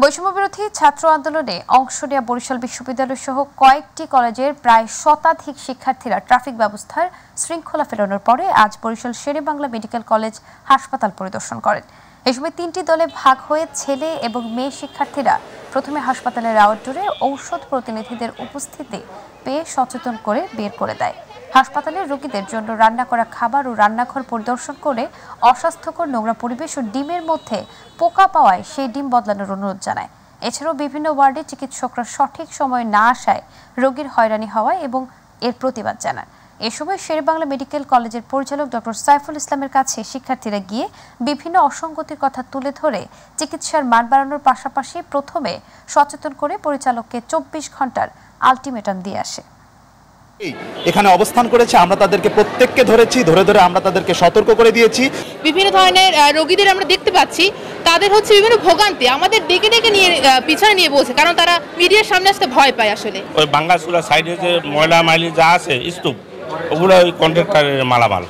বৈষম্যবিরোধী ছাত্র আন্দোলনে অংশ নেওয়া বরিশাল বিশ্ববিদ্যালয় সহ কয়েকটি কলেজের প্রায় শতাধিক শিক্ষার্থীরা ট্রাফিক ব্যবস্থার শৃঙ্খলা ফেরানোর পরে আজ বরিশাল শেরেবাংলা মেডিকেল কলেজ হাসপাতাল পরিদর্শন করেন। এই সময় তিনটি দলে ভাগ হয়ে ছেলে এবং মেয়ে শিক্ষার্থীরা প্রথমে হাসপাতালের আউটডোরে ঔষধ প্রতিনিধিদের উপস্থিতি পেয়ে সচেতন করে বের করে দেয়। হাসপাতালের রোগীদের জন্য রান্না করা খাবার ও রান্নাঘর পরিদর্শন করে অস্বাস্থ্যকর নোংরা পরিবেশ ও ডিমের মধ্যে পোকা পাওয়ায় সেই ডিম বদলানোর অনুরোধ জানায়। এছাড়াও বিভিন্ন ওয়ার্ডে চিকিৎসকরা সঠিক সময়ে না আসায় রোগীর হয়রানি হওয়ায় এবং এর প্রতিবাদ জানান। এ সময় শেরেবাংলা মেডিকেল কলেজের পরিচালক ডক্টর সাইফুল ইসলামের কাছে শিক্ষার্থীরা গিয়ে বিভিন্ন অসঙ্গতির কথা তুলে ধরে চিকিৎসার মান বাড়ানোর পাশাপাশি প্রথমে সচেতন করে পরিচালককে 24 ঘন্টার আলটিমেটাম দিয়ে আসে। এখানে অবস্থান করেছে, আমরা তাদেরকে প্রত্যেককে ধরেছি, ধরে আমরা তাদেরকে সতর্ক করে দিয়েছি। বিভিন্ন ধরনের রোগীদের আমরা দেখতে পাচ্ছি, তাদের হচ্ছে বিভিন্ন ভোগান্তি আমাদের ডেকে নিয়ে পিছনে নিয়ে বলছে, কারণ তারা মিডিয়ার সামনে আসতে ভয় পায়। আসলে ওই বাঙ্গাসুরা সাইডে যে ময়লা মাইলি যা আছে স্তূপ, ওগুলো ওই কন্ট্রাক্টরের মালামাল।